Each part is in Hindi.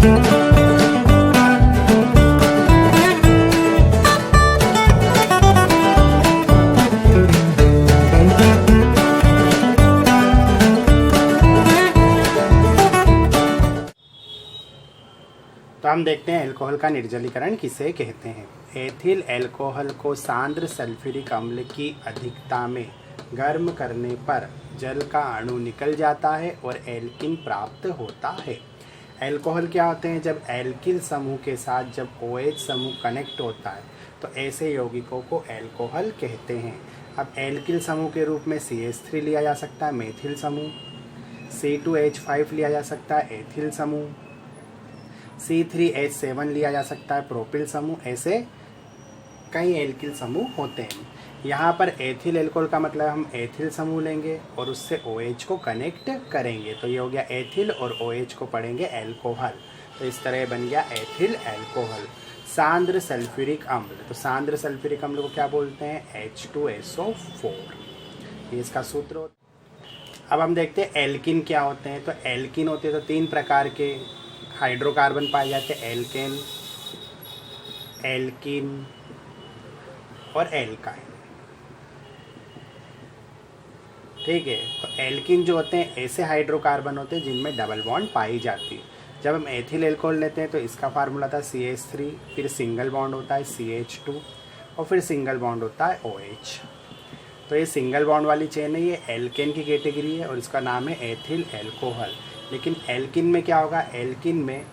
तो हम देखते हैं अल्कोहल का निर्जलीकरण किसे कहते हैं। एथिल अल्कोहल को सांद्र सल्फ्यूरिक अम्ल की अधिकता में गर्म करने पर जल का अणु निकल जाता है और एल्किन प्राप्त होता है। अल्कोहल क्या होते हैं? जब एल्किल समूह के साथ जब OH समूह कनेक्ट होता है तो ऐसे यौगिकों को अल्कोहल कहते हैं। अब एल्किल समूह के रूप में CH3 लिया जा सकता है, मेथिल समूह, C2H5 लिया जा सकता है, एथिल समूह, C3H7 लिया जा सकता है, प्रोपिल समूह। ऐसे कई एल्किल समूह होते हैं। यहाँ पर एथिल अल्कोहल का मतलब हम एथिल समूह लेंगे और उससे OH को कनेक्ट करेंगे, तो ये हो गया एथिल, और OH को पढ़ेंगे अल्कोहल, तो इस तरह बन गया एथिल अल्कोहल। सांद्र सल्फ्यूरिक अम्ल, तो सांद्र सल्फ्यूरिक अम्ल को क्या बोलते हैं? H2SO4, ये इसका सूत्र होता है। अब हम देखते हैं एल्किन क्या होते हैं। तो एल्किन होते हैं तो 3 प्रकार के हाइड्रोकार्बन पाए जाते हैं, एल्केन, एल्किन और एल्काइन। ठीक है, तो एल्किन जो होते हैं ऐसे हाइड्रोकार्बन होते हैं जिनमें डबल बॉन्ड पाई जाती है। जब हम एथिल अल्कोहल लेते हैं तो इसका फार्मूला था CH3, फिर सिंगल बॉन्ड होता है CH2 और फिर सिंगल बॉन्ड होता है OH। तो ये सिंगल बॉन्ड वाली चेन है, ये एल्केन की कैटेगरी है और इसका नाम है एथिल अल्कोहल। लेकिन एल्किन में क्या होगा? एल्किन में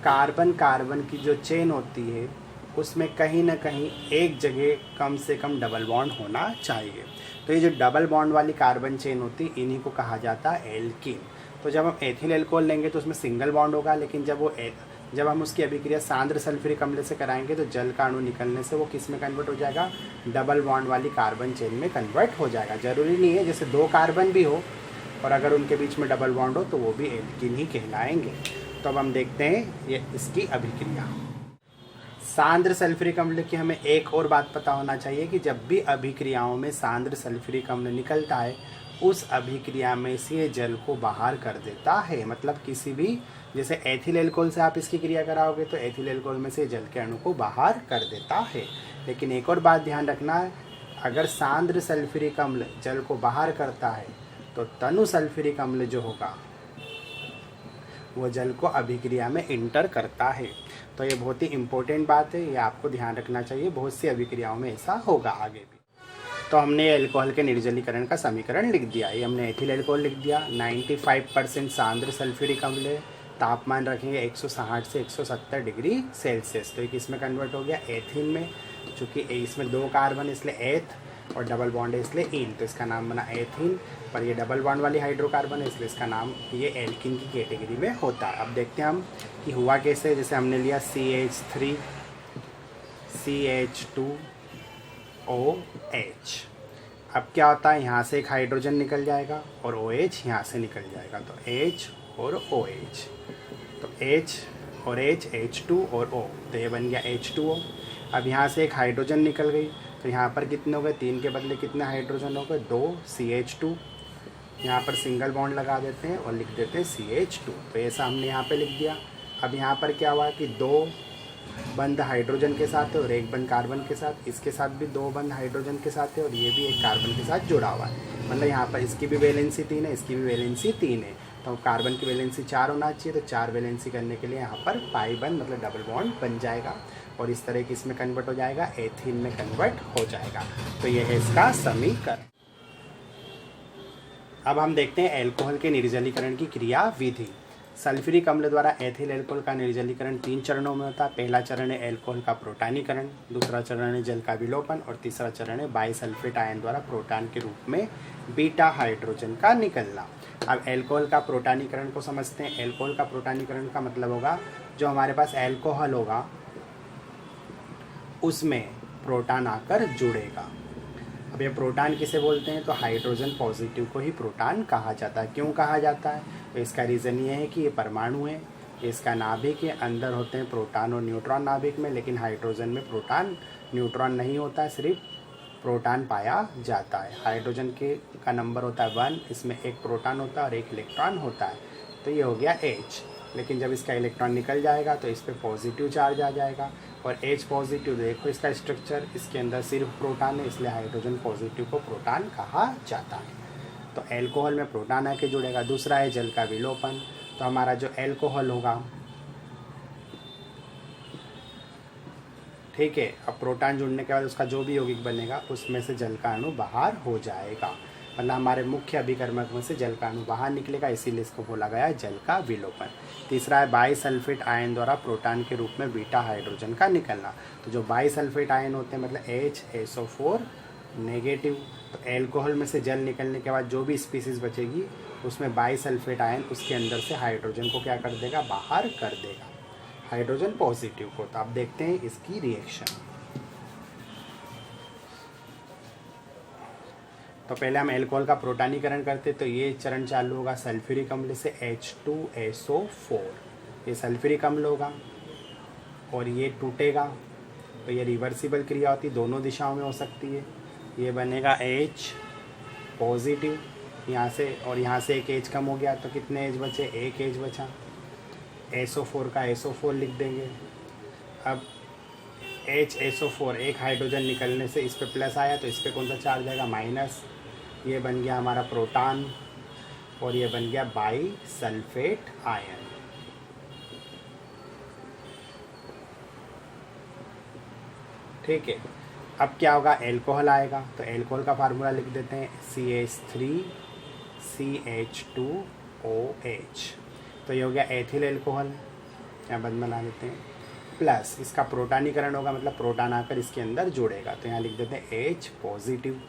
कार्बन कार्बन की जो चेन होती है उसमें कहीं ना कहीं एक जगह कम से कम डबल बॉन्ड होना चाहिए। तो ये जो डबल बॉन्ड वाली कार्बन चेन होती है इन्हीं को कहा जाता है एल्किन। तो जब हम एथिल अल्कोहल लेंगे तो उसमें सिंगल बॉन्ड होगा, लेकिन जब हम उसकी अभिक्रिया सांद्र सल्फ्यूरिक अम्ल से कराएंगे तो जल का अणु निकलने से वो किस में कन्वर्ट हो जाएगा? डबल बॉन्ड वाली कार्बन चेन में कन्वर्ट हो जाएगा। ज़रूरी नहीं है जैसे 2 कार्बन भी हो और अगर उनके बीच में डबल बॉन्ड हो तो वो भी एल्किन ही कहलाएंगे। तो अब हम देखते हैं ये इसकी अभिक्रिया। सांद्र सल्फ्यूरिक अम्ल की हमें एक और बात पता होना चाहिए कि जब भी अभिक्रियाओं में सांद्र सल्फ्यूरिक अम्ल निकलता है उस अभिक्रिया में से जल को बाहर कर देता है। मतलब किसी भी, जैसे एथिल अल्कोहल से आप इसकी क्रिया कराओगे तो एथिल अल्कोहल में से जल के अणु को बाहर कर देता है। लेकिन एक और बात ध्यान रखना है, अगर सांद्र सल्फ्यूरिक अम्ल जल को बाहर करता है तो तनु सल्फ्यूरिक अम्ल जो होगा वो जल को अभिक्रिया में इंटर करता है। तो ये बहुत ही इम्पोर्टेंट बात है, ये आपको ध्यान रखना चाहिए। बहुत सी अभिक्रियाओं में ऐसा होगा आगे भी। तो हमने अल्कोहल के निर्जलीकरण का समीकरण लिख दिया। ये हमने एथिल अल्कोहल लिख दिया, 95% सांद्र सल्फ्यूरिक अम्ल है, तापमान रखेंगे 160 से 170 डिग्री सेल्सियस। तो ये किस में कन्वर्ट हो गया? एथिन में। चूँकि इसमें 2 कार्बन इसलिए एथ और डबल बॉन्ड है इसलिए इन, तो इसका नाम बना एथिन। पर ये डबल बॉन्ड वाली हाइड्रोकार्बन है इसलिए इसका नाम ये एल्किन की कैटेगरी में होता है। अब देखते हैं हम कि हुआ कैसे। जैसे हमने लिया CH3 CH2OH। अब क्या होता है, यहाँ से एक हाइड्रोजन निकल जाएगा और OH यहाँ से निकल जाएगा, तो H और OH, तो H और H, H2 और O, तो ये बन गया H2O। अब यहाँ से एक हाइड्रोजन निकल गई तो यहाँ पर कितने हो गए? 3 के बदले कितने हाइड्रोजन हो गए? 2 CH2। यहाँ पर सिंगल बॉन्ड लगा देते हैं और लिख देते हैं CH2। तो ऐसा हमने यहाँ पे लिख दिया। अब यहाँ पर क्या हुआ कि 2 बंध हाइड्रोजन के साथ है और 1 बंध कार्बन के साथ, इसके साथ भी 2 बंध हाइड्रोजन के साथ है और ये भी 1 कार्बन के साथ जुड़ा हुआ है। मतलब यहाँ पर इसकी भी वैलेंसी 3 है, इसकी भी वैलेंसी 3 है, तो कार्बन की वैलेंसी 4 होना चाहिए। तो 4 वैलेंसी करने के लिए यहाँ पर पाई बंध मतलब डबल बॉन्ड बन जाएगा और इस तरह की इसमें कन्वर्ट हो जाएगा, एथिन में कन्वर्ट हो जाएगा। तो ये है इसका समीकरण। अब हम देखते हैं अल्कोहल के निर्जलीकरण की क्रिया विधि। सल्फ्यूरिक अम्ल द्वारा एथिल अल्कोहल का निर्जलीकरण 3 चरणों में होता है। पहला चरण है अल्कोहल का प्रोटानीकरण, दूसरा चरण है जल का विलोपन और तीसरा चरण है बाइसल्फेट आयन द्वारा प्रोटॉन के रूप में बीटा हाइड्रोजन का निकलना। अब अल्कोहल का प्रोटानीकरण को समझते हैं। अल्कोहल का प्रोटानीकरण का मतलब होगा जो हमारे पास अल्कोहल होगा उसमें प्रोटॉन आकर जुड़ेगा। अब ये प्रोटॉन किसे बोलते हैं? तो हाइड्रोजन पॉजिटिव को ही प्रोटॉन कहा जाता है। क्यों कहा जाता है? तो इसका रीज़न ये है कि ये परमाणु है, इसका नाभिक है, अंदर होते हैं प्रोटॉन और न्यूट्रॉन नाभिक में, लेकिन हाइड्रोजन में प्रोटॉन न्यूट्रॉन नहीं होता है, सिर्फ प्रोटॉन पाया जाता है। हाइड्रोजन का नंबर होता है 1, इसमें 1 प्रोटॉन होता है और 1 इलेक्ट्रॉन होता है, तो ये हो गया H। लेकिन जब इसका इलेक्ट्रॉन निकल जाएगा तो इस पर पॉजिटिव चार्ज आ जाएगा। और H पॉजिटिव, देखो इसका स्ट्रक्चर, इसके अंदर सिर्फ प्रोटॉन है, इसलिए हाइड्रोजन पॉजिटिव को प्रोटॉन कहा जाता है। तो एल्कोहल में प्रोटॉन आके जुड़ेगा। दूसरा है जल का विलोपन। तो हमारा जो एल्कोहल होगा, ठीक है, अब प्रोटॉन जुड़ने के बाद उसका जो भी यौगिक बनेगा उसमें से जल का अणु बाहर हो जाएगा, मतलब हमारे मुख्य अभिकर्मक में से जल का अणु बाहर निकलेगा, इसीलिए इसको बोला गया है जल का विलोपन। तीसरा है बाइसल्फेट आयन द्वारा प्रोटॉन के रूप में बीटा हाइड्रोजन का निकलना। तो जो बाइसल्फेट आयन होते हैं मतलब HSO4 नेगेटिव, तो एल्कोहल में से जल निकलने के बाद जो भी स्पीसीज बचेगी उसमें बाइसल्फेट आयन उसके अंदर से हाइड्रोजन को क्या कर देगा, बाहर कर देगा, हाइड्रोजन पॉजिटिव को। तो आप देखते हैं इसकी रिएक्शन। तो पहले हम एल्कोहल का प्रोटॉनीकरण करते, तो ये चरण चालू होगा सल्फ्यूरिक अम्ल से H2SO4, ये सल्फ्यूरिक अम्ल होगा और ये टूटेगा, तो ये रिवर्सिबल क्रिया होती, दोनों दिशाओं में हो सकती है। ये बनेगा H पॉजिटिव यहाँ से, और यहाँ से एक H कम हो गया तो कितने H बचे, एक H बचा, SO4 का SO4 लिख देंगे। अब HSO4 एक हाइड्रोजन निकलने से इस पे प्लस आया तो इस पे कौन सा चार्ज आएगा, माइनस, ये बन गया हमारा प्रोटॉन और ये बन गया बाइसल्फेट आयन। ठीक है, अब क्या होगा, एल्कोहल आएगा, तो एल्कोहल का फार्मूला लिख देते हैं CH3CH2OH, तो ये हो गया एथिल एल्कोहल, यहाँ बंद बना देते हैं, प्लस इसका प्रोटॉनीकरण होगा, मतलब प्रोटॉन आकर इसके अंदर जुड़ेगा, तो यहाँ लिख देते हैं H पॉजिटिव।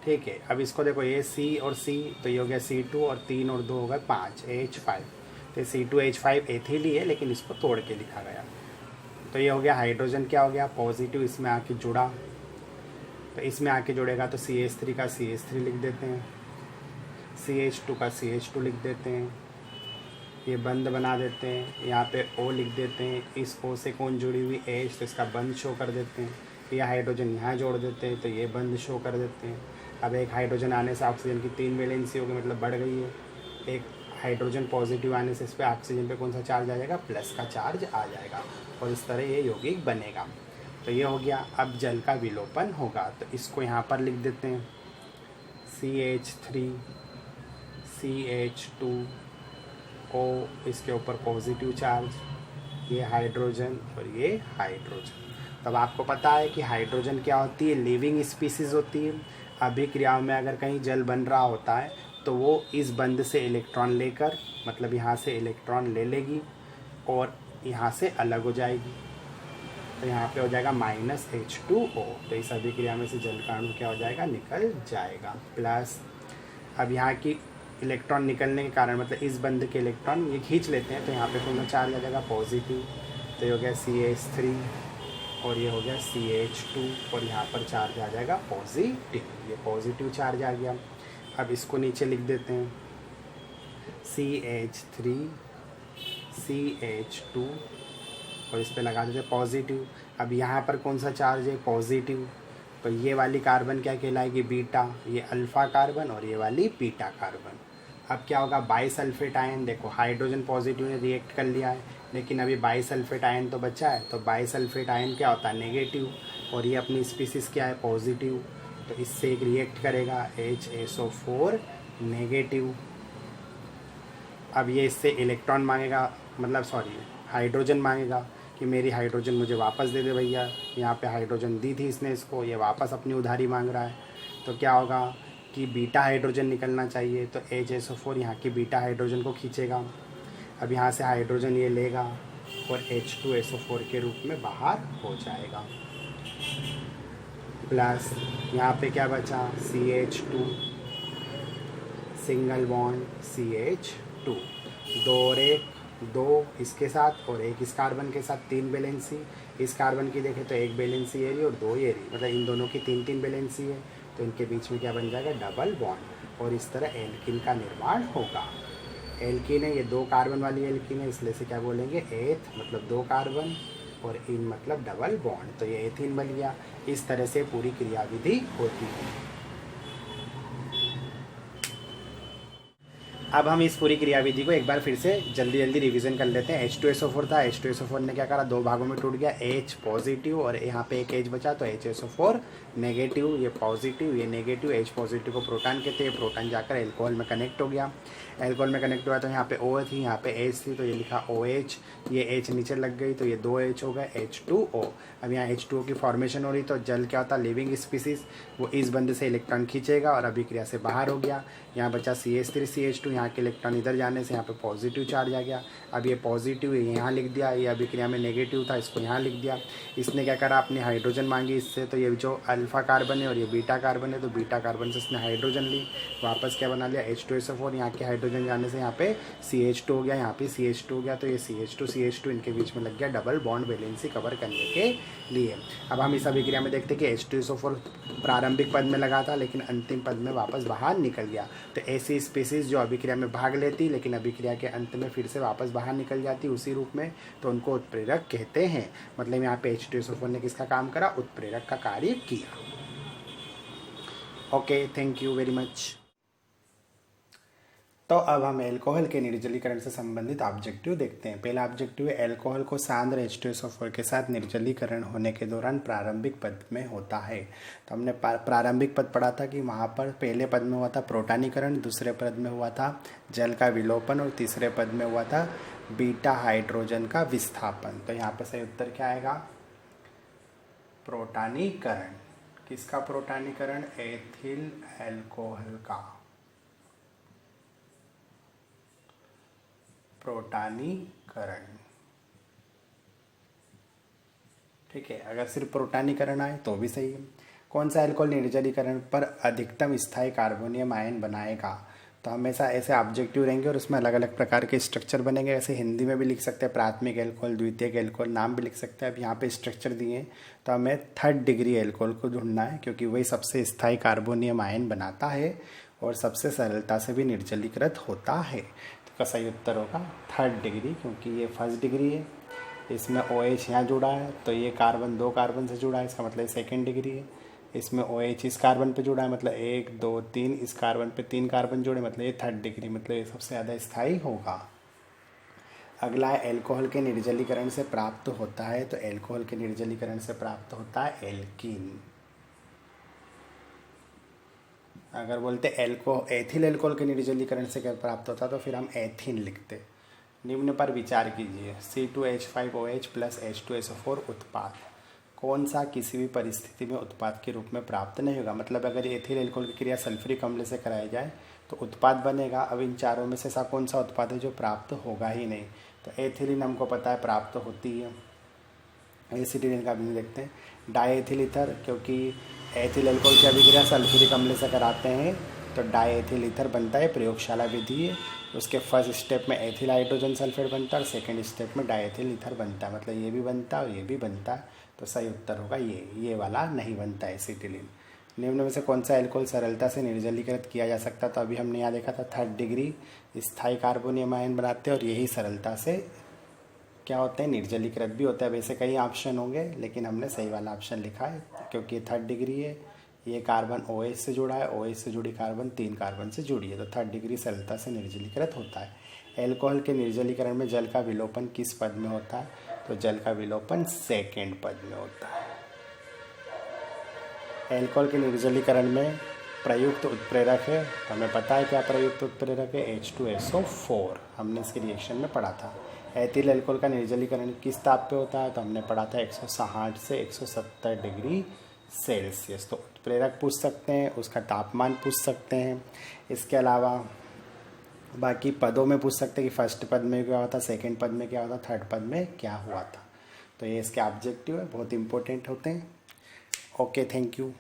ठीक है, अब इसको देखो, ये C और C, तो ये हो गया C2 और 3 और 2 हो गए 5, H5, तो C2H5 एथिल ही है लेकिन इसको तोड़ के लिखा गया। तो ये हो गया हाइड्रोजन, क्या हो गया, पॉजिटिव, इसमें आके जुड़ा, तो इसमें आके जुड़ेगा तो CH3 का CH3 लिख देते हैं, CH2 का CH2 लिख देते हैं, ये बंद बना देते हैं, यहाँ पे O लिख देते हैं, इस O से कौन जुड़ी हुई, H, तो इसका बंद शो कर देते हैं, ये हाइड्रोजन यहाँ जोड़ देते हैं तो ये बंद शो कर देते हैं। अब एक हाइड्रोजन आने से ऑक्सीजन की 3 वैलेंसी होगी, मतलब बढ़ गई है। एक हाइड्रोजन पॉजिटिव आने से इस पर ऑक्सीजन पे कौन सा चार्ज आ जाएगा, प्लस का चार्ज आ जाएगा, और इस तरह ये यौगिक बनेगा। तो ये हो गया। अब जल का विलोपन होगा, तो इसको यहाँ पर लिख देते हैं CH3 CH2O, इसके ऊपर पॉजिटिव चार्ज, ये हाइड्रोजन और ये हाइड्रोजन। तब आपको पता है कि हाइड्रोजन क्या होती है, लिविंग स्पीसीज होती है। अभिक्रियाओं में अगर कहीं जल बन रहा होता है तो वो इस बंध से इलेक्ट्रॉन लेकर, मतलब यहाँ से इलेक्ट्रॉन ले लेगी और यहाँ से अलग हो जाएगी, तो यहाँ पे हो जाएगा -H2O, तो इस अभिक्रिया में से जल का अणु क्या हो जाएगा, निकल जाएगा, प्लस अब यहाँ की इलेक्ट्रॉन निकलने के कारण, मतलब इस बंध के इलेक्ट्रॉन ये खींच लेते हैं, तो यहाँ पे कौन सा चार्ज आ जाएगा, पॉजिटिव, तो ये हो गया CH3 और ये हो गया CH2 और यहाँ पर चार्ज आ जाएगा पॉजिटिव, ये पॉजिटिव चार्ज आ गया। अब इसको नीचे लिख देते हैं CH3 CH2 और इस पे लगा देते हैं पॉजिटिव। अब यहाँ पर कौन सा चार्ज है, पॉजिटिव, तो ये वाली कार्बन क्या कहलाएगी, बीटा, ये अल्फ़ा कार्बन और ये वाली बीटा कार्बन। अब क्या होगा, बाइसल्फेट आयन, देखो हाइड्रोजन पॉजिटिव ने रिएक्ट कर लिया है लेकिन अभी बाइसल्फेट आयन तो बचा है, तो बाइसल्फेट आयन क्या होता है, नेगेटिव, और ये अपनी स्पीसीज क्या है, पॉजिटिव, तो इससे एक रिएक्ट करेगा HSO4 नेगेटिव। अब ये इससे इलेक्ट्रॉन मांगेगा, मतलब सॉरी हाइड्रोजन मांगेगा कि मेरी हाइड्रोजन मुझे वापस दे दे भैया, यहाँ पे हाइड्रोजन दी थी इसने इसको, ये वापस अपनी उधारी मांग रहा है। तो क्या होगा कि बीटा हाइड्रोजन निकलना चाहिए, तो HSO4 यहाँ की बीटा हाइड्रोजन को खींचेगा। अब यहाँ से हाइड्रोजन ये लेगा और H2SO4 के रूप में बाहर हो जाएगा, प्लस यहाँ पे क्या बचा, CH2 सिंगल बॉन्ड CH2, 2 और 1 2 इसके साथ और 1 इस कार्बन के साथ, 3 वैलेंसी, इस कार्बन की देखें तो 1 वैलेंसी एरी और 2 एरी, मतलब इन दोनों की 3 वैलेंसी है, तो इनके बीच में क्या बन जाएगा, डबल बॉन्ड, और इस तरह एल्किन का निर्माण होगा। एल्किन है, ये 2 कार्बन वाली एल्किन है, इसलिए से क्या बोलेंगे, एथ, मतलब 2 कार्बन, और इन मतलब डबल बॉन्ड, तो ये एथीन बन गया। इस तरह से पूरी क्रियाविधि होती है। अब हम इस पूरी क्रियाविधि को एक बार फिर से जल्दी जल्दी रिवीजन कर लेते हैं। H2SO4 था, H2SO4 ने क्या करा, दो भागों में टूट गया, H पॉजिटिव और यहाँ पे एक H बचा, तो HSO4 नेगेटिव, ये पॉजिटिव ये नेगेटिव, H पॉजिटिव को प्रोटॉन कहते हैं, प्रोटॉन जाकर एल्कोहल में कनेक्ट हो गया, एल्कोहल में कनेक्ट हुआ तो यहाँ पे O थी, यहाँ पे H थी, तो ये लिखा OH, ये H नीचे लग गई तो ये 2H हो गए, H2O। अब यहाँ H2O की फॉर्मेशन हो रही, तो जल क्या होता है, लिविंग स्पीसीज, वो इस बंद से इलेक्ट्रॉन खींचेगा और अभिक्रिया से बाहर हो गया। यहाँ बचा CH3CH2, यहाँ के इलेक्ट्रॉन इधर जाने से यहाँ पे पॉजिटिव चार्ज आ गया। अब ये पॉजिटिव है यहाँ लिख दिया, ये अभिक्रिया में नेगेटिव था, इसको यहाँ लिख दिया। इसने क्या करा, अपनी हाइड्रोजन मांगी इससे, तो ये जो अल्फा कार्बन है और ये बीटा कार्बन है, तो बीटा कार्बन से इसने हाइड्रोजन ली, वापस क्या बना लिया, H2SO4, यहाँ के हाइड्रोजन जाने से यहाँ पे CH2 हो गया, यहाँ पे CH2 हो गया, तो ये CH2 इनके बीच में लग गया डबल बॉन्ड वैलेंसी कवर करने के लिए। अब हम इस अभिक्रिया में देखते हैं कि H2SO4 प्रारंभिक पद में लगा था लेकिन अंतिम पद में वापस बाहर निकल गया। तो ऐसी स्पीसीज जो अभिक्रिया में भाग लेती लेकिन अभिक्रिया के अंत में फिर से वापस बाहर निकल जाती उसी रूप में, तो उनको उत्प्रेरक कहते हैं। मतलब यहाँ पे H2SO4 ने किसका काम करा, उत्प्रेरक का कार्य किया। Okay, thank you very much. तो अब हम एल्कोहल के निर्जलीकरण से संबंधित ऑब्जेक्टिव देखते हैं। पहला ऑब्जेक्टिव है, एल्कोहल को सांद्र H2SO4 के साथ निर्जलीकरण होने के दौरान प्रारंभिक पद में होता है। तो हमने प्रारंभिक पद पढ़ा था कि वहाँ पर पहले पद में हुआ था प्रोटानीकरण, दूसरे पद में हुआ था जल का विलोपन और तीसरे पद में हुआ था बीटा हाइड्रोजन का विस्थापन। तो यहाँ पर सही उत्तर क्या आएगा, प्रोटानीकरण। किसका प्रोटानीकरण, एथिल एल्कोहल का प्रोटानीकरण। ठीक है, अगर सिर्फ प्रोटानीकरण आए तो भी सही है। कौन सा एल्कोहल निर्जलीकरण पर अधिकतम स्थायी कार्बोनियम आयन बनाएगा, तो हमेशा ऐसे ऑब्जेक्टिव रहेंगे और उसमें अलग अलग प्रकार के स्ट्रक्चर बनेंगे। ऐसे हिंदी में भी लिख सकते हैं, प्राथमिक एल्कोहल, द्वितीयक एल्कोहल, नाम भी लिख सकते हैं। अब यहाँ पे स्ट्रक्चर दिए तो हमें 3rd डिग्री एल्कोहल को ढूंढना है क्योंकि वही सबसे स्थायी कार्बोनियम आयन बनाता है और सबसे सरलता से भी निर्जलीकृत होता है। का सही उत्तर होगा 3rd डिग्री, क्योंकि ये 1st डिग्री है, इसमें OH यहाँ जुड़ा है तो ये कार्बन 2 कार्बन से जुड़ा है, इसका मतलब 2nd डिग्री है। इसमें OH इस कार्बन पे जुड़ा है, मतलब 1 2 3, इस कार्बन पे 3 कार्बन जुड़े, मतलब ये 3rd डिग्री, मतलब ये सबसे ज़्यादा स्थायी होगा। अगला है, एल्कोहल के निर्जलीकरण से प्राप्त होता है, तो एल्कोहल के निर्जलीकरण से प्राप्त होता है एल्कीन। अगर बोलते एथिल एल्कोहल के निर्जलीकरण से क्या प्राप्त होता तो फिर हम एथीन लिखते। निम्न पर विचार कीजिए, C2H5OH प्लस H2SO4 उत्पाद कौन सा किसी भी परिस्थिति में उत्पाद के रूप में प्राप्त नहीं होगा। मतलब अगर एथिल एल्कोहल की क्रिया सल्फ्यूरिक अम्ल से कराई जाए तो उत्पाद बनेगा। अब इन चारों में से ऐसा कौन सा उत्पाद है जो प्राप्त होगा ही नहीं, तो एथिलीन हमको पता है प्राप्त होती है, एसिटिलीन का भी देखते हैं। डाईएथिल ईथर, क्योंकि एथिल एल्कोहल की अभिक्रिया सल्फ्यूरिक अम्ल से कराते हैं तो डाईएथिल ईथर बनता है, प्रयोगशाला विधि है। उसके फर्स्ट स्टेप में एथिल हाइड्रोजन सल्फेट बनता है और सेकंड स्टेप में डाईएथिल ईथर बनता है, मतलब ये भी बनता है और ये भी बनता है। तो सही उत्तर होगा ये वाला नहीं बनता है एसिटिलीन। निम्न में से कौन सा एल्कोहल सरलता से निर्जलीकृत किया जा सकता, तो अभी हमने यहाँ देखा था 3rd डिग्री स्थायी कार्बोनियम आयन बनाते हैं और यही सरलता से क्या होते हैं, निर्जलीकृत भी होता है। वैसे कई ऑप्शन होंगे लेकिन हमने सही वाला ऑप्शन लिखा है क्योंकि 3rd डिग्री है, ये कार्बन OH से जुड़ा है, OH से जुड़ी कार्बन 3 कार्बन से जुड़ी है, तो 3rd डिग्री सरलता से निर्जलीकृत होता है। एल्कोहल के निर्जलीकरण में जल का विलोपन किस पद में होता है, तो जल का विलोपन 2nd पद में होता है। एल्कोहल के निर्जलीकरण में प्रयुक्त उत्प्रेरक है, हमें पता है क्या प्रयुक्त उत्प्रेरक है, H2SO4, हमने इसके रिएक्शन में पढ़ा था। एथिल एल्कोहल का निर्जलीकरण किस ताप पे होता है, तो हमने पढ़ा था 160 से 170 डिग्री सेल्सियस। तो उत्प्रेरक पूछ सकते हैं, उसका तापमान पूछ सकते हैं। इसके अलावा बाकी पदों में पूछ सकते हैं कि 1st पद में क्या हुआ था, 2nd पद में क्या हुआ था, 3rd पद में क्या हुआ था। तो ये इसके ऑब्जेक्टिव है, बहुत इंपॉर्टेंट होते हैं। Okay, thank you.